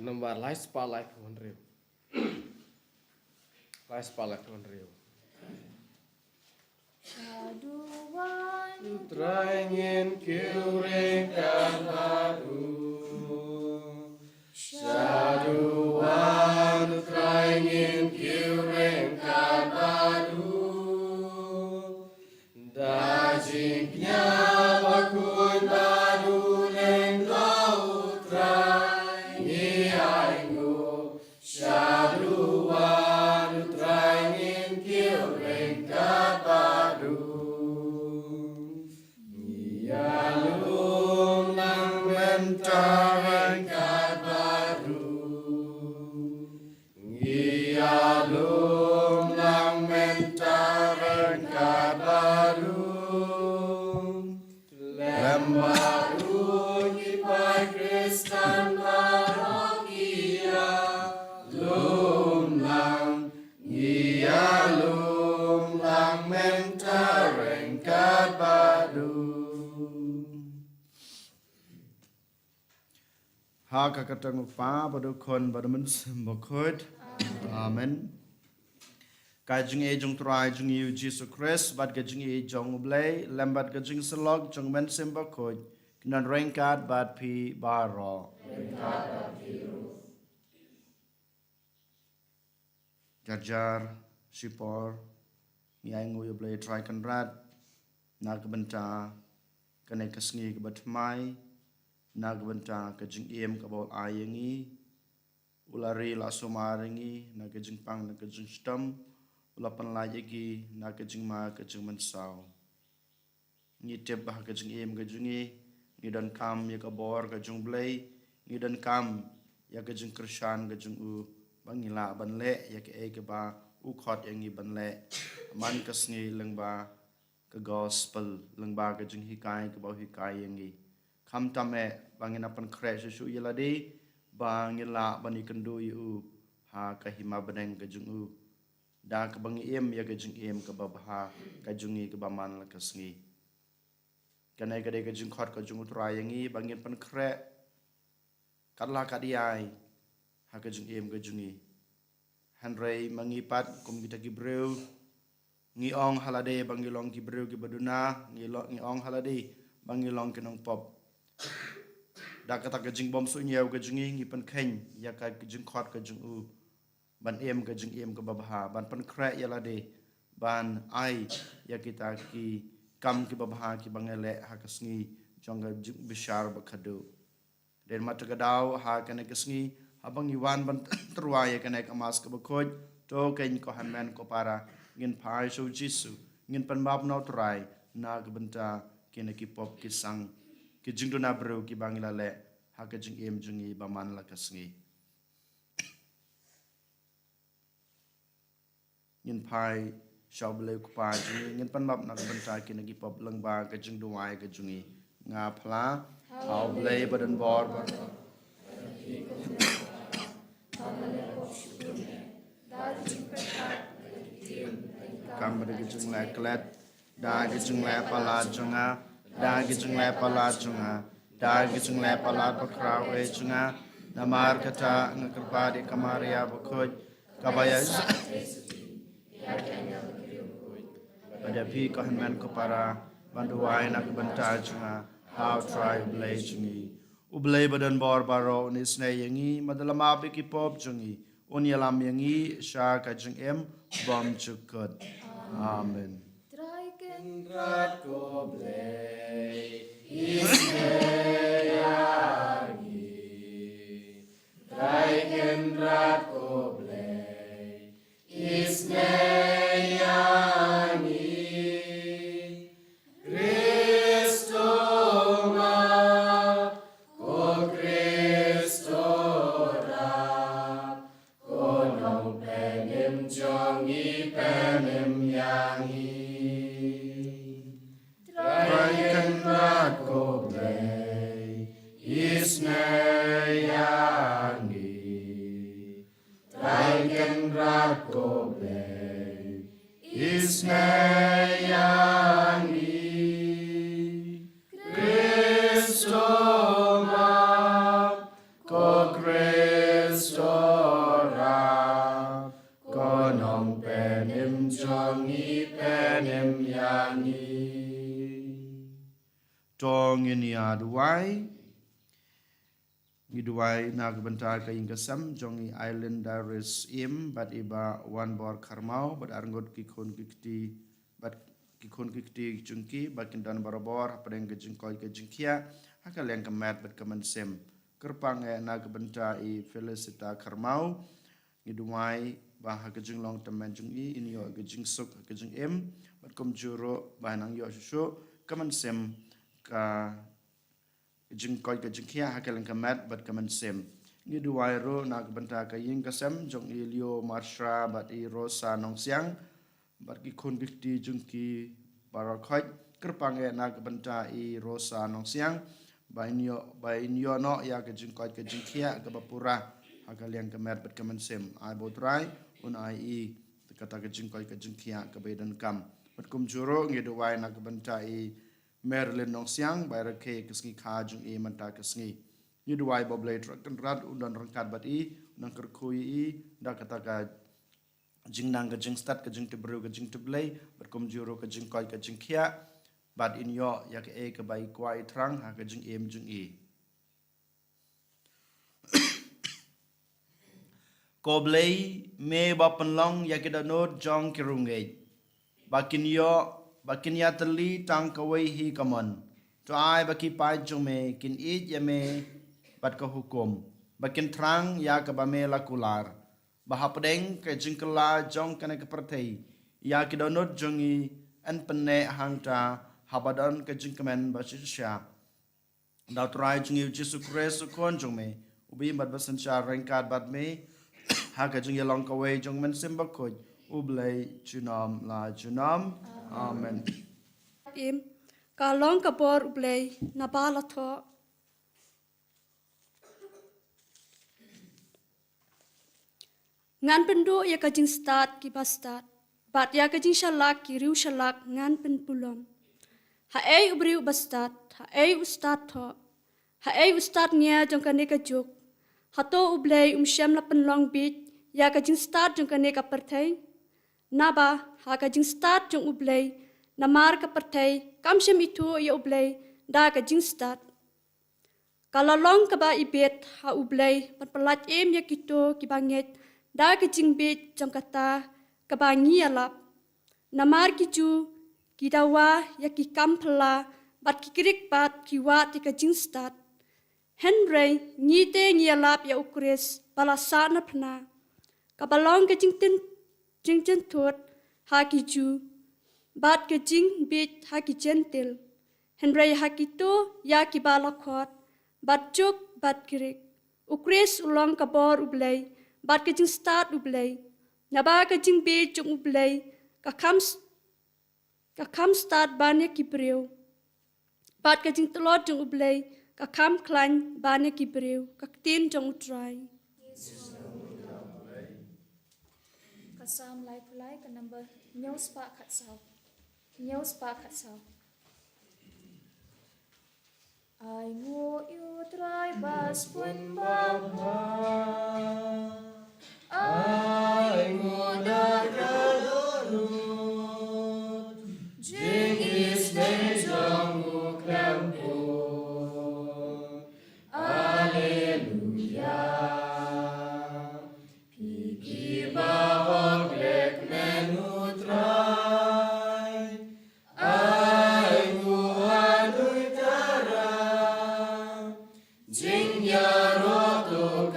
Number lies pa life one real. Lies pa life one real. Saduan Trangin kiringkan baru. Saduan trangin kiringkan baru. Dajingnya bakun baru leng laut rangi ainggu. Saduan trangin kiringkan baru. Yalum lang mentarengkat baru. Yalum lang mentarengkat baru. Lem baru kipai Kristen barokia. Lum lang yalum lang mentarengkat baru. Haka katang pa badu kon badu men sembokot. Amen. Kajing e jong trai jong yu Jesus Christ bad kajing e jong blay lambat kajing selog jong men sembokot kinan rengkat bad pi baro. Jarjar sipor mi ai ngu yu blay trai kan rat nak benta kanai kasngi ke batmai nagbenta kajing iem kabol ayengi ulari la somaringi na kajing pang na kajing stem ulapan layagi na kajing ma kajing mensau ngi tebah kajing iem kajingi ngi dan kam ya kabor kajing blay ngi dan kam ya kajing krishan kajing u bangila banle ya ke e ke ba u khot yang ngi banle man kasngi lengba ke gospel lengba kajing hikai ke ba hikai yang ngi kam tame bangin apan kres susu yeladi bangila bani kendu yu ha kahima beneng kajung u da ke bangi em ya kajung em ke babha kajungi ke baman la kasngi kanai kade kajung khot kajung utrayangi bangin pan kre katla kadiai ha kajung em kajungi hanrei mangipat kum kita gibreu ngi ong halade bangilong gibreu ki baduna ngi ong halade bangilong kenong pop da kata kajing bom su nyaw kajing ngi pan khen ya ka kajing khot kajing u ban em kajing em ke babha ban pan kra ya la de ban ai ya kita ki kam ki babha ki bangele ha kasngi jonga bishar ba khadu den mat ka daw ha kana kasngi habang iwan ban truwa ya kana kamas ka bakhoj to ken ko hanmen ko para ngin phai su jisu ngin pan bab no trai na ka benta kena ki pop ki sang ki jing na bro ki bangila le ha ka jing em jungi ba man la kasngi yin pai shaw ble ku pa jungi ngin pan map na banta ki na ki pop lang ba ka jing duai ka jungi nga phla how ble badan bor ba kam ba ki jing la klat da ki jing la pala junga da ki jing la pala junga da ki jing la pala pa kraw e junga namar kata ngakrpa di kamaria bukhoj kabaya pada pi ko hanman ko para banduai nak benta junga how try blay jungi ublay badan bor baro ni snay yangi madalama bi ki pop jungi onyalam yangi sha ka jung em bom chukot amen rat ko blay isnayagi traiken rat ko blay isnayagi Kristo ma ko Kristo ra ko no penim jongi penim yangi Traiken rat ko blay isnayagi duai Giduai na kebentar ke ingkasam jongi island daris im bat iba wan bor karmau bat arngot kikon kikti bat kikon kikti jungki bakin dan barabor padeng ke jengkoi ke jengkia hakal yang kemat bat kemensem kerpang na kebentar i felicita karmau giduai bah ke jenglong teman jungi ini yo ke jengsuk ke jeng im bat kom juro bah nang yo susu kemensem ka jengkoi ke jengkia hakal yang kemat bat kemensem ni duai ro na kebentar ke ying kasem jong ilio marsha bat i rosa nong siang bat ki khon kikti jungki barakhoi kerpang na kebentar i rosa nong siang bainyo no ya ke jengkoi ke jengkia ke bapura hakal yang kemat bat kemensem ai botrai un ai i kata ke jengkoi ke jengkia ke bedan kam bat kum juro ngi duai na kebentar i Merlin nong siang bayar ke kesngi kajung i manta kesngi ni duai boblai kan rat undan rangkat bat i nang kerkui i da kata ka jingnang ke jing start ke jing tebru ke jing teblai berkom juro ke jing koi ke jing kia bat in yo ya ke bai kwai trang ha ke jing em jing i koblai me bapen long ya ke danot jong kirungai bakin ya terli tang kawai hi kaman to ai baki pai jume kin it ya me bat ka hukum bakin trang ya ka ba me lakular bahapdeng ke jingkela jong kana ke pertei ya ki donot jongi an penne hangta habadan ke jingkemen basisya da trai jongi Jesu Christ kon jume ubi bat basancha rengkat bat me ha ka jongi long kawai jong men simbakoj ublai junam la junam Amen. Im kalong kabor ublay nabala tho. Ngan pendo ya kajing start ki bastat. Bat ya kajing shalak ki riu shalak ngan pen pulom. Ha ei ubriu bastat, ha ei ustad tho. Ha ei ustad nia jong kane kajuk. Ha to ublay syam la pen long beach ya kajing start jong kane ka perthai. Naba ha kajing start jong ublay namar ka perthai kam syam itu ya ublay da kajing start. Kalau long ka ba ibet ha ublay perpelat em ya kito ki banget da kajing bet jong kata ka ba ngialap. Namar ki ju ki dawa ya ki kampla bat ki kirik bat ki wat ki kajing start. Henry ngite ngialap ya ukres balasana pna. Kabalong kajing jing tut ha ki ju bat ke jing bit ha ki gentil Henry ha ki to ya ki balakot bat juk bat kirik ukres ulong kabor ublay bat ke jing start ublay naba ke jing bit jung ublay ka kam start ban ya ki breu bat ke jing telot jung ublay ka kam klan ban ya ki breu ka tin jung utrai Kasam lai pulai ke number nyau spa kat sau. Ai ngu yu trai bas pun bapa. Ai ngu darudut. Jing is ben jong ngu klampun. Alleluia. Piki bahog lek menutrai. Jing ya roto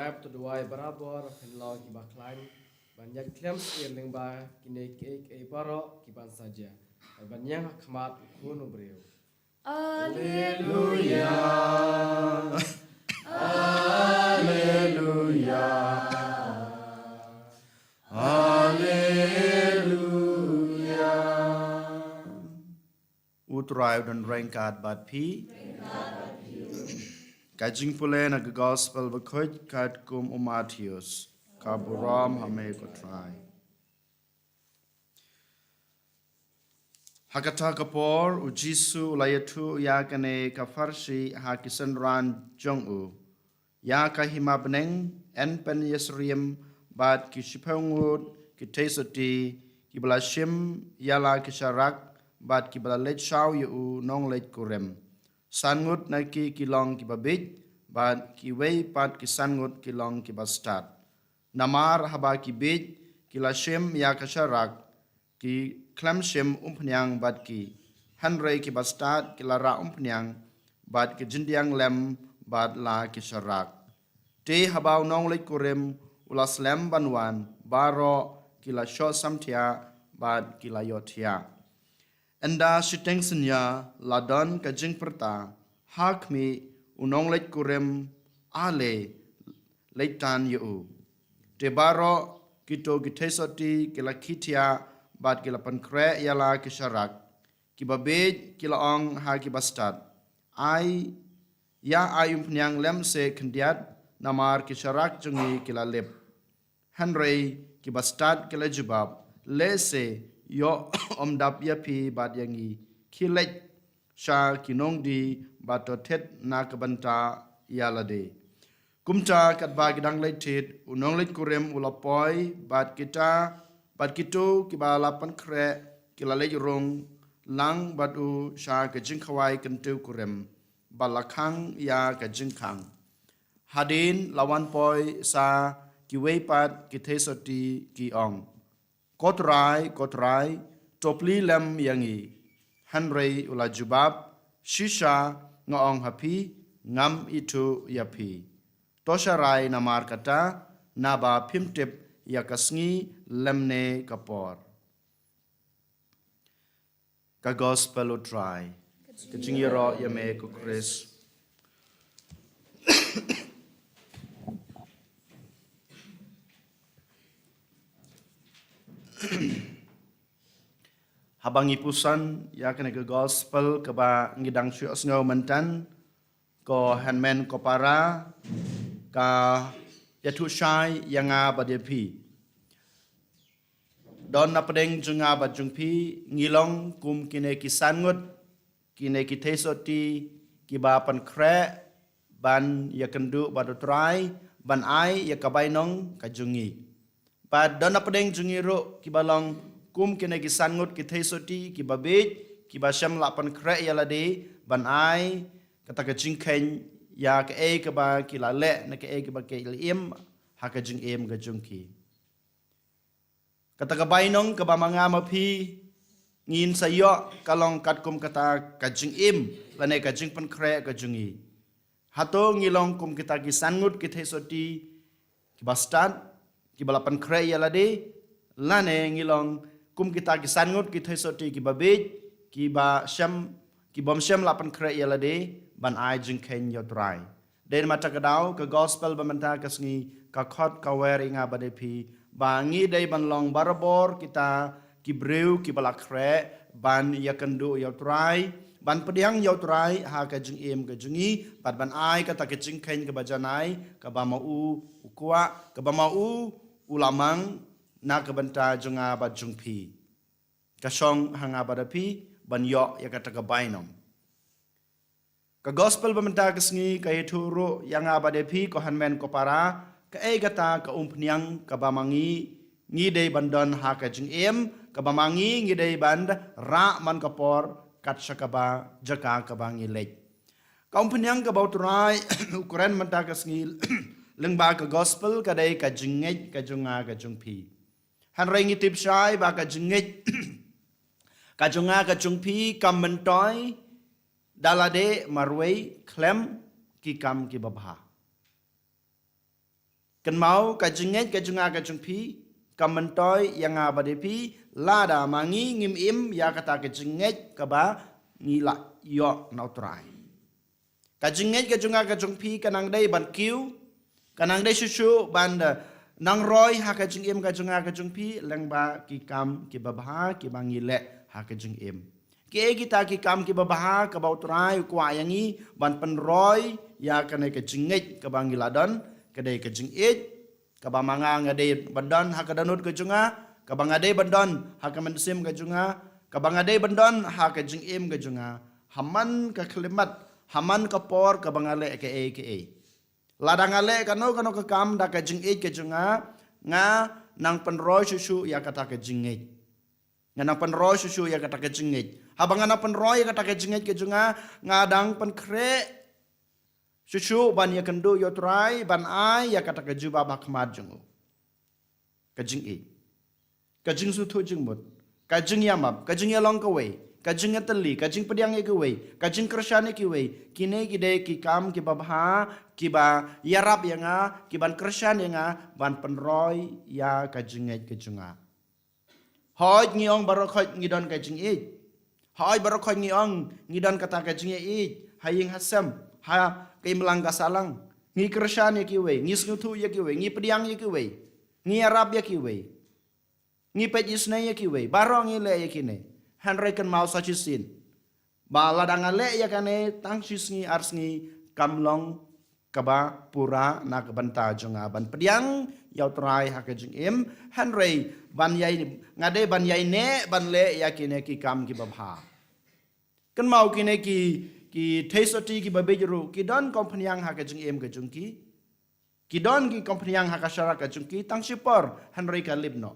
rap to duai barabor henlaw ki baklain banyak klaim sirling ba kine ke baro ki ban saja banyak khmat kun ubreu Alleluia. Alleluia. Alleluia. Utrai dan rengkat bat pi. Kajing pule na gospel bakoj kat kum Matthews. Kaburam hame ko try. Hakata kapor u Jisu layatu ya kane kafarsi hakisan ran jong u. Ya kahima beneng en pen yesriem bat kishipengud kitesoti kibalashim yala kisharak bat kibala lech shaw yu nong lech kurem. Sangut na ki kilong kibabit bat kiwei pat kisangut kilong kibastat. Namar haba kibit kilashim ya kisharak ki klamshim umpnyang bat ki hanrei kibastat kilara umpnyang bat ki jindiang lem bat la kisharak. Te habau nong lech kurem ulas lem banwan baro kila shot samtia bat kila yotia. Enda siteng senya ladon kajing perta hakmi unong lech kurem ale leitan yu. Te baro kito kitesoti kila kitia bat kila pankre yala kisharak. Kibabej kila ong ha kibastat. Ai ya ayum penyang lem se kendiat namar kisharak jungi kila lep. Henry kibastat kila jubab. Lese yo omdap yapi bat yangi kilek sha kinong di batotet na kabanta yalade. Kumta kat bagi dang leitit unong leit kurem ulapoi bat kita bat kitu kibalapan kre kila leit rong lang batu sha kajing khawai kentu kurem balakang ya kajing kang. Hadin lawan poi sa kiwei pat kitesoti ki ong. Kotrai, topli lem yangi. Henry ula jubab, shisha ngaong hapi, ngam itu yapi. Tosharai namar kata, naba pimtip yakasngi lemne kapor. Ka gospel utrai. Kajingiro yame ku Chris. Habang ipusan ya kena ke gospel ke ba ngidang syuk ngau mentan ko handman ko para ka yatu syai yang badepi don na pedeng junga ba jungpi ngilong kum kine kisangut kine kitesoti kiba pan kre ban yakendu badutrai ban ai yakabainong kajungi Pad dona pedeng jungiro kibalong kum kene kisangut kitesoti kibabej kibasham lapan kre yalade ban ai kata kajing ken ya ke e ke ba kilale na ke e ke ba ke im ha kajing em kajungki kata kabainong ke ba manga mapi ngin sayo kalong katkum kata kajing im lane kajing pan kre kajungi hato ngilong kum kita kisangut kitesoti kibastan kibalapan kre yalade lane ngilong kum kita kisangut kitesoti kibabej kibom syam lapan kre yalade ban ai jingken yotrai den mata kadau ke gospel bamanta kasngi ka khot ka weringa badepi bangi dei ban long barabor kita kibreu kibalak kre ban yakendu yotrai ban pediang yotrai ha ka jing em ka jungi ban ai kata ke jingken ke bajanai ka ba mau ukwa ka ba mau ulamang na ka banta junga ba jungpi ka song hanga badapi ban yo ya kata ka bainom ka gospel bamenta kasngi ka yeturo yang abadepi ko hanmen ko para ka egata ka umpniang ka bamangi ngi dei bandon ha ka jing em ka bamangi ngi dei band ra man ka por kat sakaba jaka ka bangi lek ka umpniang ka bauturai ukuran menta kasngi lengba ka gospel ka dei ka jingej ka junga ka jungpi han rengi tip shai ba ka jingej ka junga ka jungpi kam mentoi dalade marwei klem ki kam ki babha kan mau ka jinget ka junga ka jungpi ka mentoy yang abadipi lada mangi ngim im ya kata ka jinget ka ba ngila yo nautrai ka jinget ka junga ka jungpi kanang dai ban kiu kanang dai susu ban nang roy ha ka jing im ka junga ka jungpi leng ba ki kam ki babha ki bangile ha ka jing im ki kita ki kam ki babha ka bautrai kwa yangi ban pen roy ya kanai ka jinget ka bangiladon kadai ka jing it ka ba manga ngadai bandon ha ka danut ka junga ka ba ngadai bandon ha ka mensim ka junga ka ba ngadai bandon ha ka jing im ka junga haman ka klimat haman ka por ka bangale ke ladang ale kano ka kam da ka jing it ka junga nga nang penroy susu ya kata ka jing it nga nang penroy susu ya kata ka jing it habang nang penroy ya kata ka jing it ka junga nga dang pen kre susu ban ya kendu yo trai ban ai ya kata keju baba kemad jengu. Kajing e. Kajing sutu jengmut. Kajing yamap. Kajing yalong kawai. Kajing yateli. Kajing pediang kawai. Kajing kersyane kawai. Kine kide ki kam ki babha ki ba yarap yanga ki ban kersyan yanga ban penroy ya kajing e kejunga. Hoj ngiong barokoj ngidon kajing e. Hoj barokoj ngiong ngidon kata kajing e. Haying hasam. Ha kay melangga salang ngi kersyan ya kiwe ngi snutu ya kiwe ngi pediang ya kiwe ngi arab ya kiwe ngi pejisna ya kiwe barong ile ya kine hanre kan mau sachisin bala dangale ya kane tangsis ngi ars ngi kamlong kaba pura na kabanta jonga ban pediang ya trai hakajing im hanre ban yai ngade ban yai ne ban le ya kine ki kam ki babha kan mau kine ki tesoti ki babejeru ki don kompanyang ha ka jing em ka jungki ki don ki kompanyang ha ka syara ka jungki tang sipor hanrei ka libno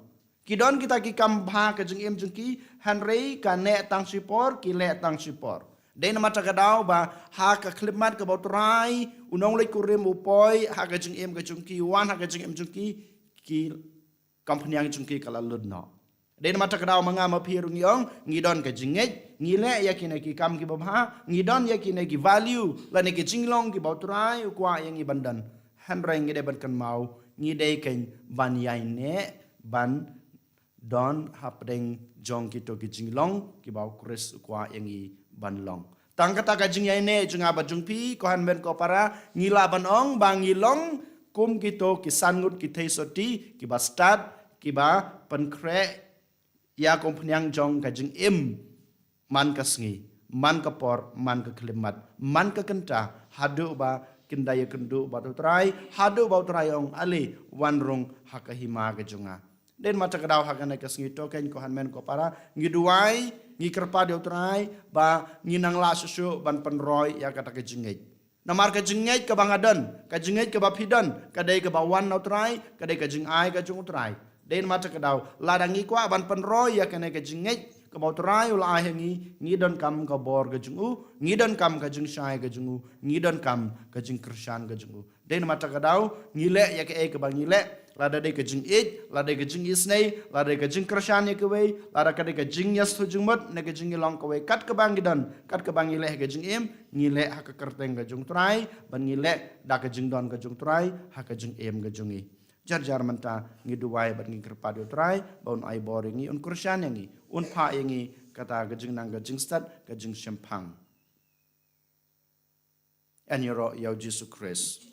ki don kita ki kam bha ka jing em jungki hanrei ka ne tang sipor ki le tang sipor den mata ka dau ba ha ka klipmat ka bautrai unong le kurim upoi ha ka jing em ka jungki wan ha ka jing em jungki ki kompanyang jungki kala ludno den mata kadau manga maphiru ngiong ngidon ka jinget ngile yakine ki kam ki babha ngidon yakine ki value lane ki jinglong ki bautrai kwa yang ibandan hanreng ngide ban kan mau ngide ken ban yaine ban don hapdeng jong ki to ki jinglong ki bau kres kwa yang i ban long tang kata ka jing yaine junga ba jungpi ko han ben ko para ngila ban ong bangilong kum ki to ki sangut ki theisoti ki bastad ki ba pankre ya kompanyang jong kajing im man kasngi man kapor man ka klimat man ka kenta hadu ba kindaya kendu ba trai hadu ba trai ong ali wanrung hakahima ka junga den mata kadaw hakana kasngi to ken ko hanmen ko para ngiduai ngi kerpa de trai ba nginang la susu ban penroy ya kata ka jingej namar ka jingej ka bangadan ka jingej ka bapidan ka dai ka bawan no trai ka dai ka jing ai ka jung trai den mata kadau ladangi kwa ban penroy ya kene ke jinget ke bau trai ula ahengi ngidon kam ka bor ke jungu ngidon kam ka jing syai ke jungu ngidon kam ka jing kersyan ke jungu den mata kadau ngile ya ke bang ngile lada de ke jing it lada ke jing isnei lada ke jing kersyan ya ke wei lada ke jing yas tu jungmut ne ke jing long ke wei kat ke bang gidon kat ke bang ngile ke jing im ngile ha ke kerteng ke jung trai ban ngile da ke jing don ke jung trai ha ke jing im ke jungi jar menta ngiduwai bat ngi kerpadu trai baun ai boringi un kursyan yangi un pa yangi kata gajing nang gajing stat gajing shempang and yoro yau Jesus Christ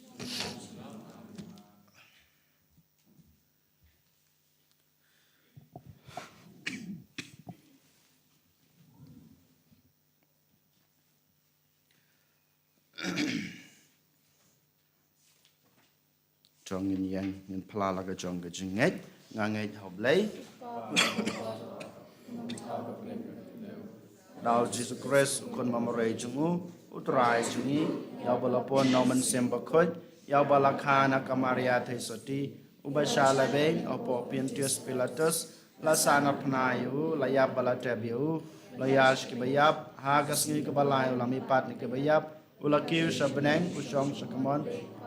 trong ngin yang ngin pala la ka trong ka jinget ngangai hob lei dau Jesus Christ kon mamore jungu utrai jungi ya balapon nomen semba khoj ya balakana kamaria thesoti ubashala beng opo Pontius Pilatus lasana pnayu laya balatebiu layash ki bayap hagas ngi ke balai ulami pat ni ke bayap ulakiu sabneng usong sakamon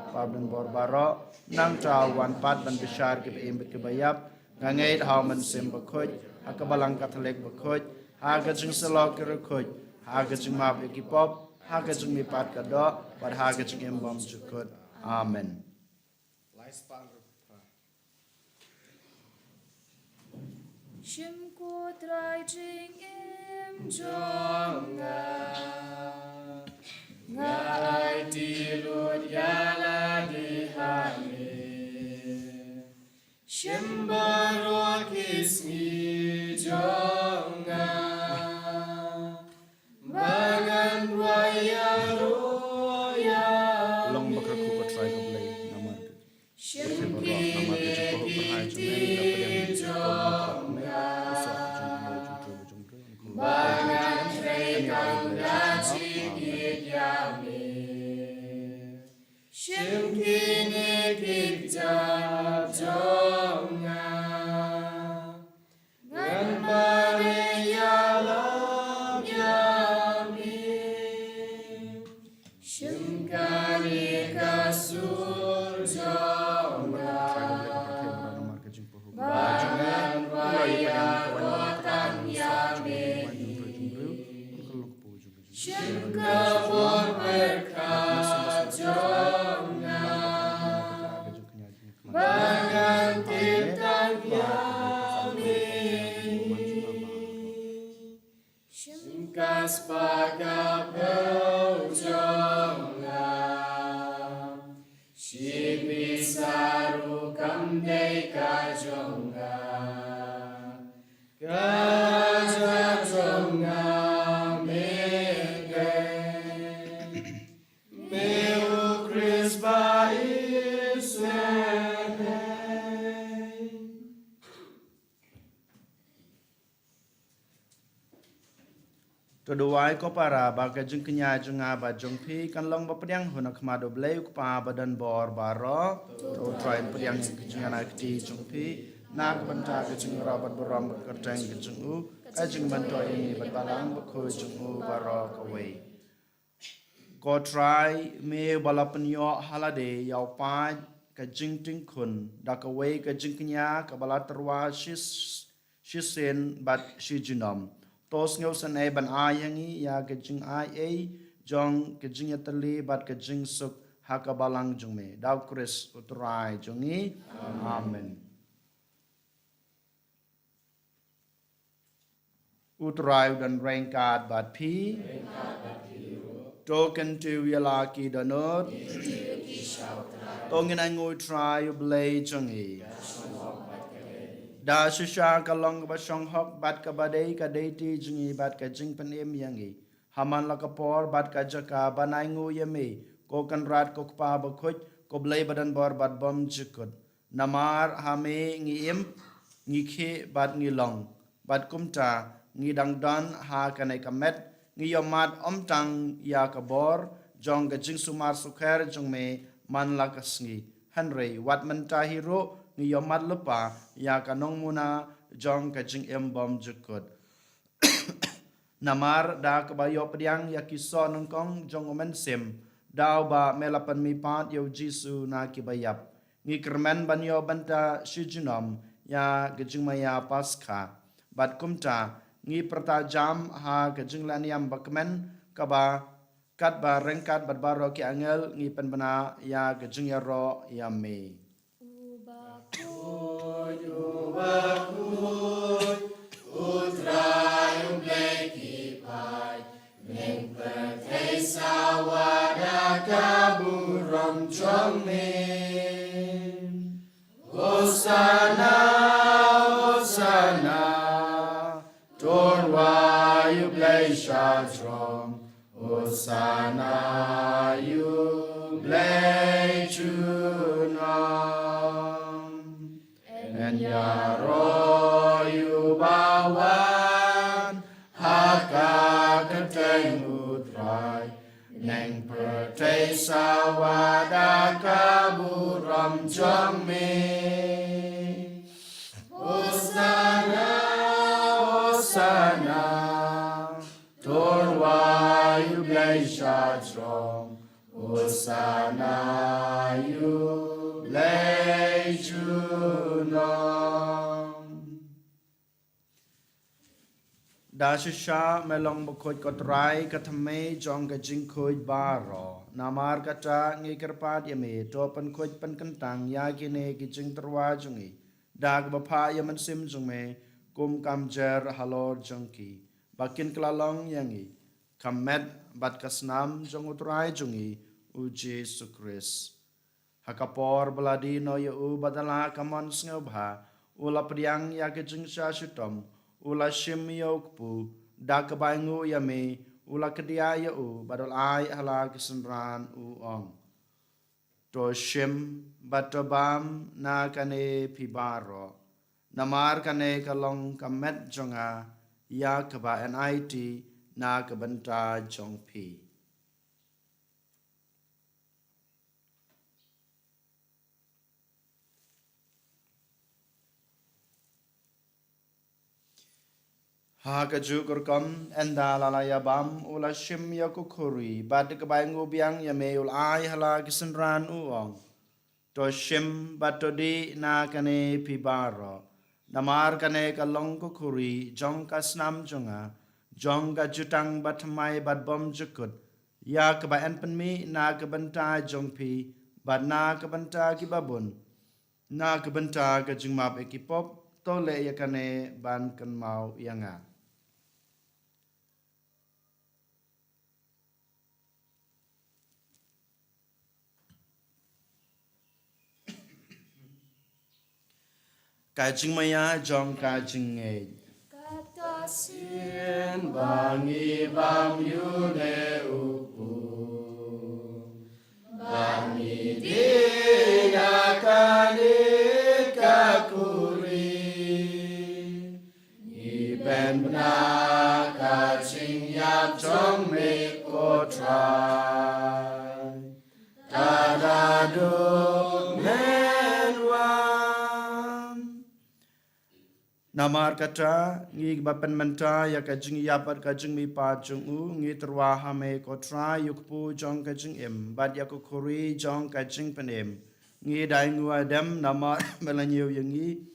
Pabden borbaro nang taw wan pat ban bishar ke im ke bayap ngait hauman sim bakhoj akabalang katolik bakhoj haga jing selo ke khoj haga jing map ki pop haga jing mi pat ka do par haga jing im bom jukot amen Shim ko trai jing im jonga. Ngai ti lut yala di hale. Shim barok ismi jonga. Bangan raya roya. Long bakar ku ko try ko play namar. Shim Namar ke jumpa ho bahai jumpa dapat yang jonga. Bangan rekan daci yame. Shim kini kijab jonga. Ngan bare yalam yame. Shim kani kasur jonga. Bangan raya rotan yame. Shim kabur berkat jonga. Bangan tintang yame. Shim kas pagapau jonga. Shipi saru kamdei ka jonga. Kaja jonga. Kedua ko para baga jeng kenya jeng aba jeng pi kan long ba pediang hunak ma do bleu pa badan bor baro to try pediang jeng ana kti jeng pi nak banta ke jeng rabat boram kerteng ke jeng u ka jeng banto ini balang ba ko jeng u baro ka we ko try me balapan yo halade yaw pa ka jeng ting kun da ka we ka jeng kenya ka balaterwa shisen bat shijinom tos ngau san ban ayangi ya ke jing ai jong ke jing yatali bat ke jing suk hakabalang jong me daw kris utrai jongi amen utrai dan rengkat bat pi token tu yalaki danot tongin ai ngoi try blay jongi da shisha kalong ba shong hok bat ka badai ka deiti jingi bat ka jing pen em yangi haman la kapor bat ka jaka banai ngu yemi ko kan rat ko pa ba khoj ko blai badan bor bat bom jikut namar hame ngi em ngi khe bat ngi long bat kumta ngi dang dan ha kanai kamet ngi yomat om tang ya ka bor jong ka jing sumar sukher jong me man la ka sngi hanrei wat man ta hiro ni yomat lupa ya kanong muna jong ka jing em bom jukut namar da ka bayo pediang ya kiso nong kong jong omen sim daw ba melapan mi pat yo jisu na ki bayap ngi kermen ban yo banta shijinom ya ka jing maya paska bat kumta ngi perta jam ha ka jing laniam bakmen ka ba kat ba rengkat bat baro ki angel ngi penbana ya ka jing ya ro ya me Utrai bleki pai Neng petei sawada kaburom jongmen Hosana, Hosana Torwa you blei shadrong Hosana you blei chunom En yaro you bawan haka keteng utrai neng pertei sawada kaburam jongme Hosana Hosana torwa you blei shadrong Hosana you blei da shisha melong bukoj kotrai katame jong ka jing koj baro namar kata ngi kerpat yame topan koj pan kentang ya kine ki jing terwa jongi dag bapa yaman sim jong me kum kamjer halor jongki bakin kelalong yangi kamet bat kasnam jong utrai jongi uji sukris hakapor beladi no yu badala kamon snobha ula priang ya ke jingsha shutom ula shim yokpu da kebaingu yame ula kedia yu badal ai hala kesenran ong to shim batobam na kane pibaro namar kane kalong kamet jonga ya keba NIT na kebenta jong pi. Ha kaju kurkom enda lalaya bam ula shim ya kukuri bad kebaingu biang ya meul ai hala kisenran uong to shim batodi na kane pibaro namar kane kalong kukuri jong kasnam jonga jong ka jutang batmai bat bom jukut ya kebaen penmi na kebenta jong pi bat na kebenta kibabun na kebenta ke jingmap ekipop tole ya kane ban kan mau yanga kajing maya jong kajing ngej Kata Yen bangi bam yune upu bangi dina kanit kakuri iben benak kajing yap jong me kotrai tadaduk namar kata ngi bapen menta ya kajing yapat kajing mi pa jung u ngi terwa hame kotra yukpu jong kajing em bad ya kuri jong kajing penem ngi dai ngu adam namar melanyu yangi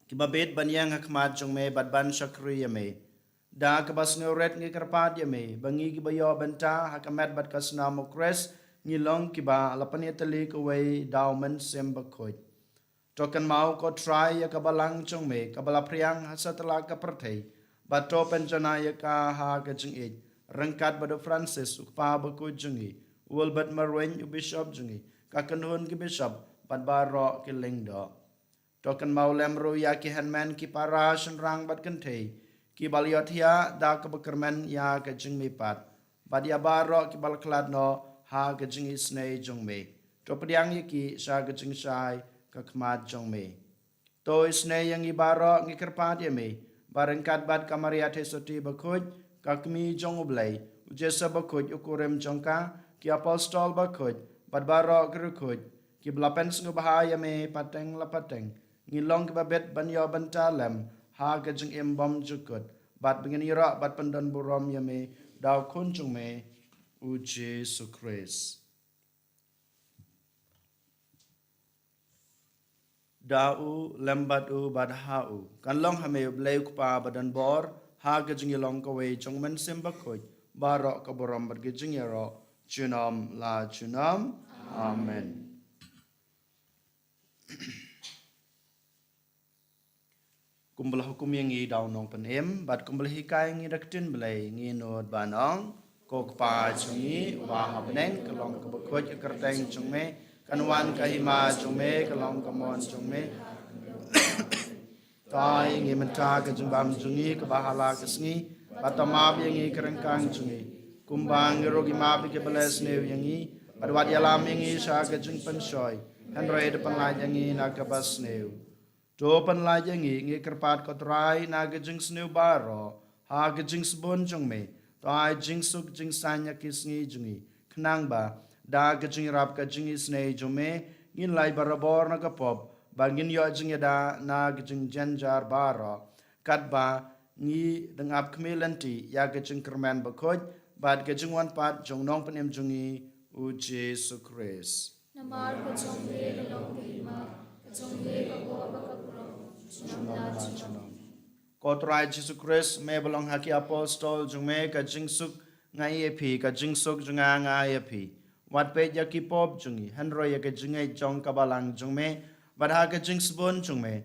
kibabet banyang hakmat jong me bad ban shakri ya me da kabas ngoret ngi karpat ya me bangi gibayo benta hakamat bad kasna mokres ngi long kiba lapani tali kawai daumen sembakoj token mau ko try ya kabalang chong me kabala priang hasatla ka perthei bato penjana ya ka ha ka jing e rangkat bado Francis ukpa ba ko jungi Wilbert Marwen bishop jungi ka kanhun ki bishop bad baro ki lingdo token mau lemro ya ki hanman ki para shan rang bad kantei ki baliot ya da ka bakerman ya ka jing me pat bad ya baro ki bal klad no ha ka jing snei jong me to pediang ki sha ka jing shai kakmat jong me to isne yang ibaro ngikerpat ye me barengkat bad kamaria tesoti bakuj kakmi jong ublai ujesa bakuj ukurem jongka ki apostol bakuj bad baro gerukuj ki blapen sngu bahaya me pateng lapateng ngilong ki babet banyo bantalem ha gajeng embom jukut bad bengeni ro bad pendan burom ye me daw kunjung me uji sukris dau lembat u badhau kan long hame blai kupa badan bor ha gajing long ko we jong men sembakoj baro ka borom bad gajing ro chunam la chunam amen kumbelah hukum yang ngi daw nong penem bad kumbelah hikai ngi daktin blai ngi nod banong ko kpa jungi wa habneng kalong ka bakoj kerteng jong me kanwan kahima jume kalong kamon jume tai ngi menta ka jumbam jungi ka bahala kesngi batama yangi kerengkang jungi kumbang rogi mabi ke beles ne yangi padwat yalam yangi sha ka jung pensoi hanroi de panlai yangi na ka bas ne to panlai yangi ngi kerpat kotrai na ka jung sneu baro ha ka jung sbon jungme tai jing suk jing sanya kisngi jungi knang ba da kajing rap kajing isne jume ngin lai barabor na kapop bangin yo jing da na kajing janjar bara katba ngi dengap kmelanti ya kajing kerman bakoj bad kajing wan pat jong nong penem jungi uji sukres namar ko jongbe long bima jongbe ka bo ba ka pro kotrai Jesus Christ me belong haki apostol jume kajing suk ngai epi kajing suk junga ngai epi wat pe ya ki pop jungi hanro ya ke jungai jong kabalang jungme badha ke jing sbon jungme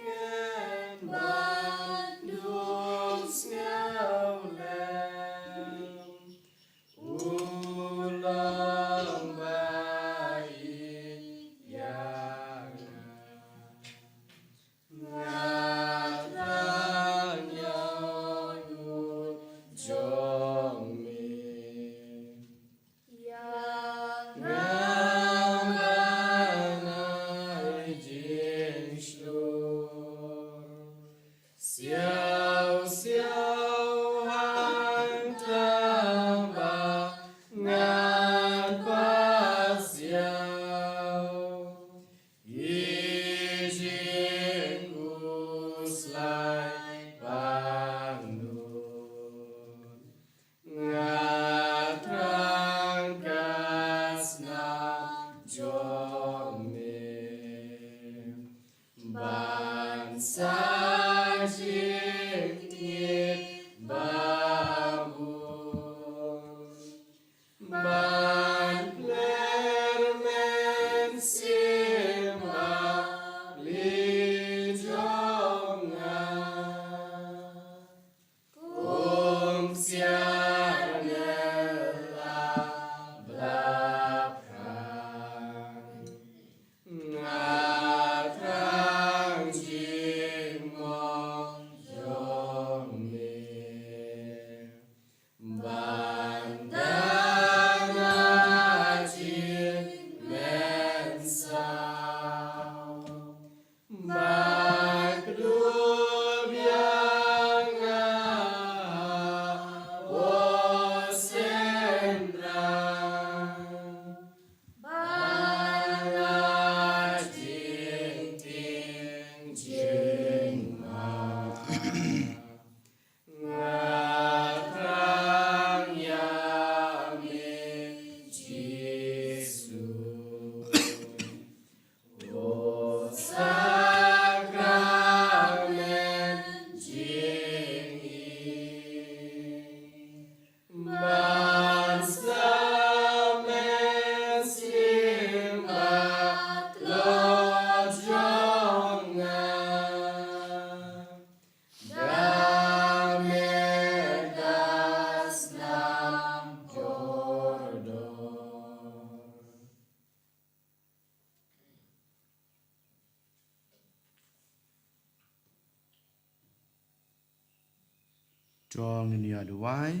Jong ini aduai.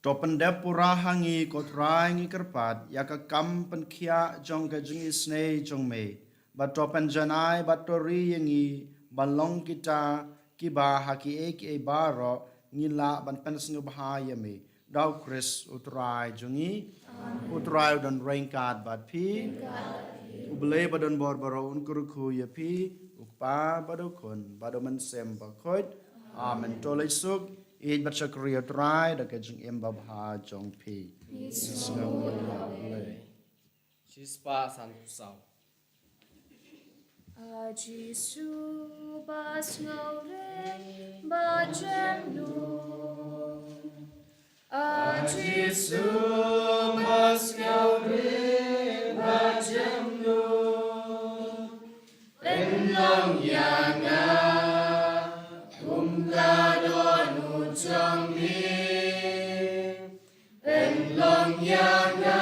Topen pura hangi kotrai ngi kerpat ya ka kam pen kia jong ka jingi snei jong me. Ba topen janai ba tori yangi balong kita kiba haki ek baro ngila ban pen singo bahaya me. Dau Chris utrai jongi. Utrai dan rainkat bat pi. Ubele badon bor baro unkuruku ya pi. Ukpa badokon badoman sem bakoit. Amen. Tolai suk. Id baca kriya try da kajing embab ha jong pi. Chispa san pusau. Jisu bas ngore ba jem nu. Jisu bas ngore ba jem nu. Penlong yanga trong mi bên lòng yanga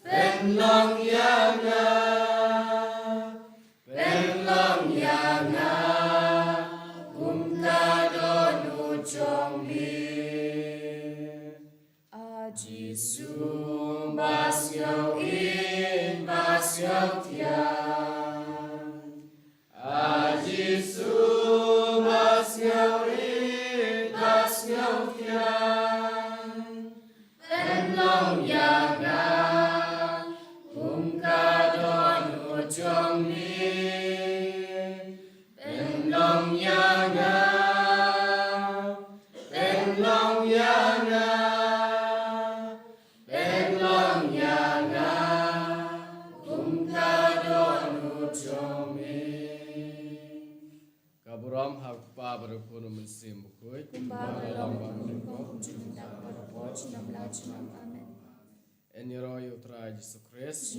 bên lòng yanga bên lòng yanga cùng ta đón u trong mi a Giêsu bas ngầu in bas ngầu thiang a Giêsu bas ngầu bên lòng yanga cùng ca đón u trong mi bên lòng yanga bên lòng yanga bên lòng yanga cùng ca đón u trong mi Kaburam hakpa berukun mensim bukui. En yero yutra Yesus Kristus.